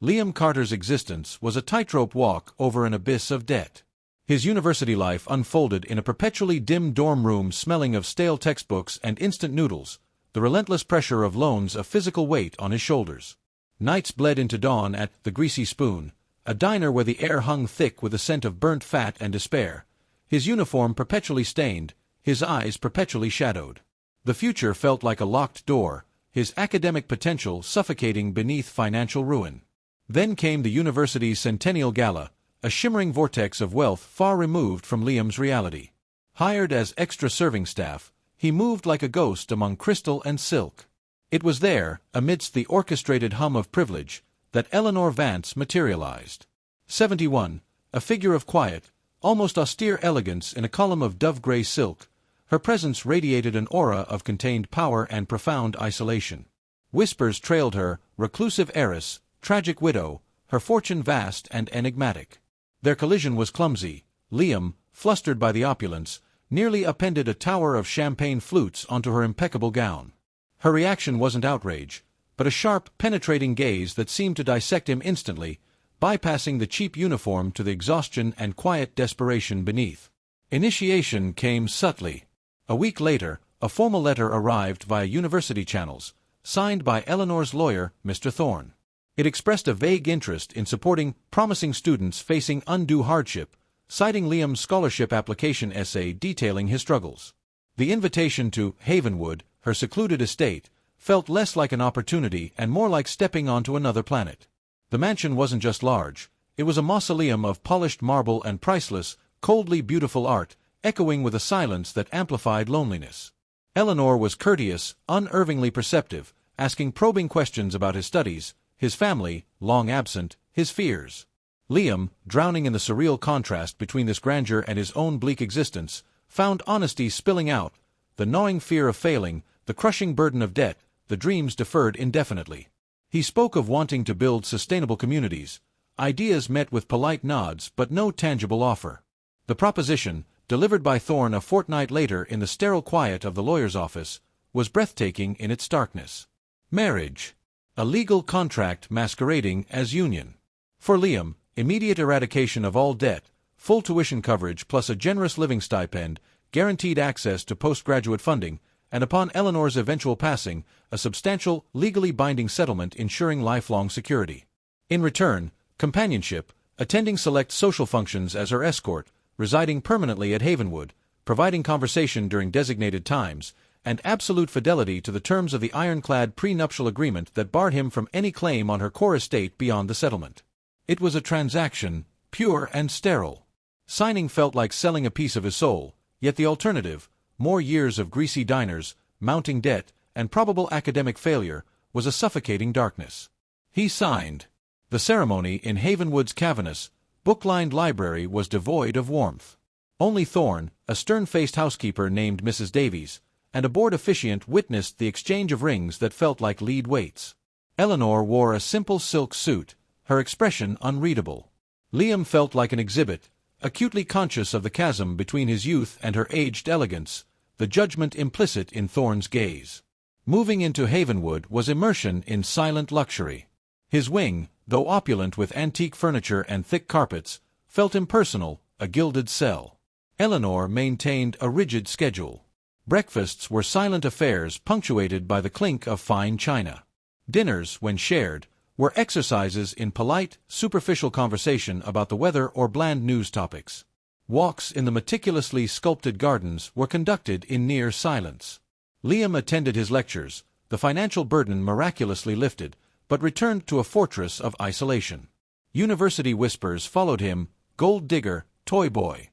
Liam Carter's existence was a tightrope walk over an abyss of debt. His university life unfolded in a perpetually dim dorm room smelling of stale textbooks and instant noodles, the relentless pressure of loans a physical weight on his shoulders. Nights bled into dawn at the Greasy Spoon, a diner where the air hung thick with the scent of burnt fat and despair, his uniform perpetually stained, his eyes perpetually shadowed. The future felt like a locked door, his academic potential suffocating beneath financial ruin. Then came the university's centennial gala, a shimmering vortex of wealth far removed from Liam's reality. Hired as extra serving staff, he moved like a ghost among crystal and silk. It was there, amidst the orchestrated hum of privilege, that Eleanor Vance materialized. 71, a figure of quiet, almost austere elegance in a column of dove-gray silk, her presence radiated an aura of contained power and profound isolation. Whispers trailed her, reclusive heiress, tragic widow, her fortune vast and enigmatic. Their collision was clumsy. Liam, flustered by the opulence, nearly appended a tower of champagne flutes onto her impeccable gown. Her reaction wasn't outrage, but a sharp, penetrating gaze that seemed to dissect him instantly, bypassing the cheap uniform to the exhaustion and quiet desperation beneath. Initiation came subtly. A week later, a formal letter arrived via university channels, signed by Eleanor's lawyer, Mr. Thorne. It expressed a vague interest in supporting promising students facing undue hardship, citing Liam's scholarship application essay detailing his struggles. The invitation to Havenwood, her secluded estate, felt less like an opportunity and more like stepping onto another planet. The mansion wasn't just large, it was a mausoleum of polished marble and priceless, coldly beautiful art, echoing with a silence that amplified loneliness. Eleanor was courteous, unervingly perceptive, asking probing questions about his studies, his family, long absent, his fears. Liam, drowning in the surreal contrast between this grandeur and his own bleak existence, found honesty spilling out, the gnawing fear of failing, the crushing burden of debt, the dreams deferred indefinitely. He spoke of wanting to build sustainable communities, ideas met with polite nods but no tangible offer. The proposition, delivered by Thorne a fortnight later in the sterile quiet of the lawyer's office, was breathtaking in its starkness. Marriage. A legal contract masquerading as union. For Liam, immediate eradication of all debt, full tuition coverage plus a generous living stipend, guaranteed access to postgraduate funding, and upon Eleanor's eventual passing, a substantial, legally binding settlement ensuring lifelong security. In return, companionship, attending select social functions as her escort, residing permanently at Havenwood, providing conversation during designated times, and absolute fidelity to the terms of the ironclad prenuptial agreement that barred him from any claim on her core estate beyond the settlement. It was a transaction, pure and sterile. Signing felt like selling a piece of his soul, yet the alternative, more years of greasy diners, mounting debt, and probable academic failure, was a suffocating darkness. He signed. The ceremony in Havenwood's cavernous, book-lined library was devoid of warmth. Only Thorne, a stern-faced housekeeper named Mrs. Davies, and a bored officiant witnessed the exchange of rings that felt like lead weights. Eleanor wore a simple silk suit, her expression unreadable. Liam felt like an exhibit, acutely conscious of the chasm between his youth and her aged elegance, the judgment implicit in Thorne's gaze. Moving into Havenwood was immersion in silent luxury. His wing, though opulent with antique furniture and thick carpets, felt impersonal, a gilded cell. Eleanor maintained a rigid schedule. Breakfasts were silent affairs punctuated by the clink of fine china. Dinners, when shared, were exercises in polite, superficial conversation about the weather or bland news topics. Walks in the meticulously sculpted gardens were conducted in near silence. Liam attended his lectures, the financial burden miraculously lifted, but returned to a fortress of isolation. University whispers followed him, gold digger, toy boy.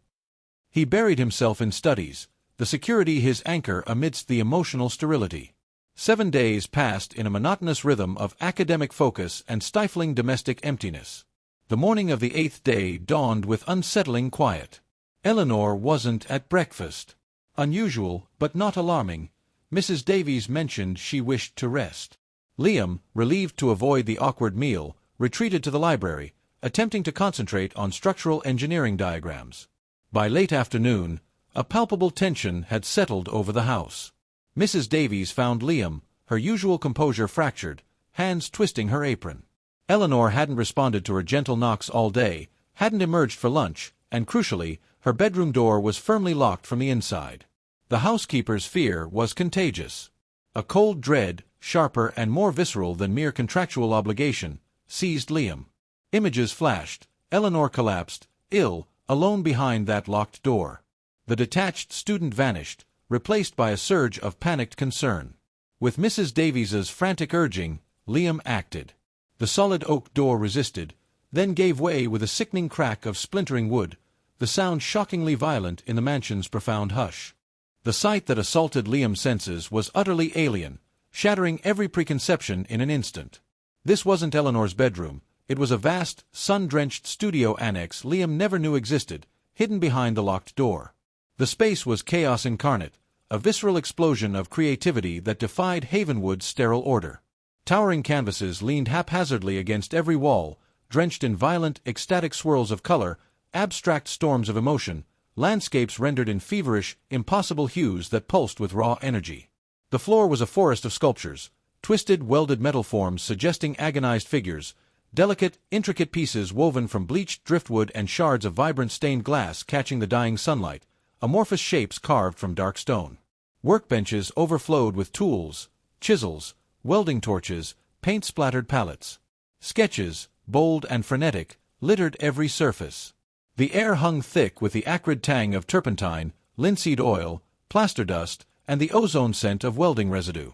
He buried himself in studies, the security his anchor amidst the emotional sterility. 7 days passed in a monotonous rhythm of academic focus and stifling domestic emptiness. The morning of the 8th day dawned with unsettling quiet. Eleanor wasn't at breakfast. Unusual, but not alarming, Mrs. Davies mentioned she wished to rest. Liam, relieved to avoid the awkward meal, retreated to the library, attempting to concentrate on structural engineering diagrams. By late afternoon, a palpable tension had settled over the house. Mrs. Davies found Liam, her usual composure fractured, hands twisting her apron. Eleanor hadn't responded to her gentle knocks all day, hadn't emerged for lunch, and crucially, her bedroom door was firmly locked from the inside. The housekeeper's fear was contagious. A cold dread, sharper and more visceral than mere contractual obligation, seized Liam. Images flashed. Eleanor collapsed, ill, alone behind that locked door. The detached student vanished, replaced by a surge of panicked concern. With Mrs. Davies's frantic urging, Liam acted. The solid oak door resisted, then gave way with a sickening crack of splintering wood, the sound shockingly violent in the mansion's profound hush. The sight that assaulted Liam's senses was utterly alien, shattering every preconception in an instant. This wasn't Eleanor's bedroom. It was a vast, sun-drenched studio annex Liam never knew existed, hidden behind the locked door. The space was chaos incarnate, a visceral explosion of creativity that defied Havenwood's sterile order. Towering canvases leaned haphazardly against every wall, drenched in violent, ecstatic swirls of color, abstract storms of emotion, landscapes rendered in feverish, impossible hues that pulsed with raw energy. The floor was a forest of sculptures, twisted, welded metal forms suggesting agonized figures, delicate, intricate pieces woven from bleached driftwood and shards of vibrant stained glass catching the dying sunlight, amorphous shapes carved from dark stone. Workbenches overflowed with tools, chisels, welding torches, paint-splattered palettes. Sketches, bold and frenetic, littered every surface. The air hung thick with the acrid tang of turpentine, linseed oil, plaster dust, and the ozone scent of welding residue.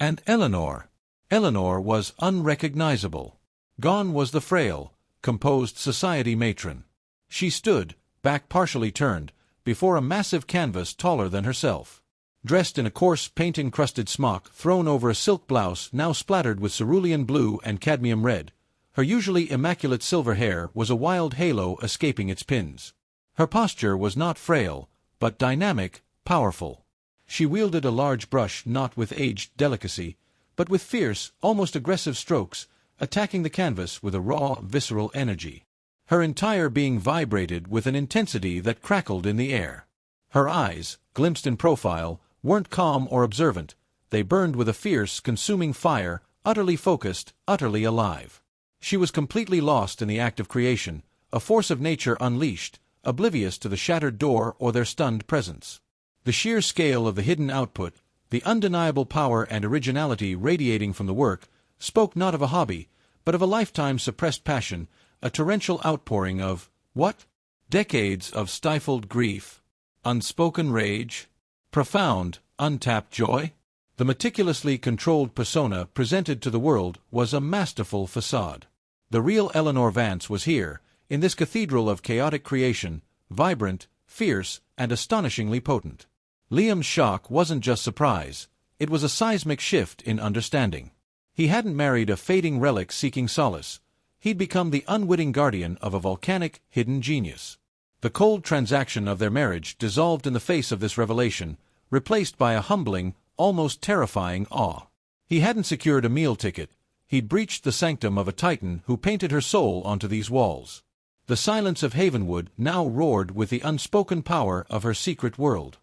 And Eleanor was unrecognizable. Gone was the frail, composed society matron. She stood, back partially turned, before a massive canvas taller than herself. Dressed in a coarse paint-encrusted smock thrown over a silk blouse now splattered with cerulean blue and cadmium red, her usually immaculate silver hair was a wild halo escaping its pins. Her posture was not frail, but dynamic, powerful. She wielded a large brush not with aged delicacy, but with fierce, almost aggressive strokes, attacking the canvas with a raw, visceral energy. Her entire being vibrated with an intensity that crackled in the air. Her eyes, glimpsed in profile, weren't calm or observant. They burned with a fierce, consuming fire, utterly focused, utterly alive. She was completely lost in the act of creation, a force of nature unleashed, oblivious to the shattered door or their stunned presence. The sheer scale of the hidden output, the undeniable power and originality radiating from the work, spoke not of a hobby, but of a lifetime suppressed passion, a torrential outpouring of, what? Decades of stifled grief, unspoken rage, profound, untapped joy? The meticulously controlled persona presented to the world was a masterful facade. The real Eleanor Vance was here, in this cathedral of chaotic creation, vibrant, fierce, and astonishingly potent. Liam's shock wasn't just surprise, it was a seismic shift in understanding. He hadn't married a fading relic seeking solace. He'd become the unwitting guardian of a volcanic, hidden genius. The cold transaction of their marriage dissolved in the face of this revelation, replaced by a humbling, almost terrifying awe. He hadn't secured a meal ticket. He'd breached the sanctum of a titan who painted her soul onto these walls. The silence of Havenwood now roared with the unspoken power of her secret world.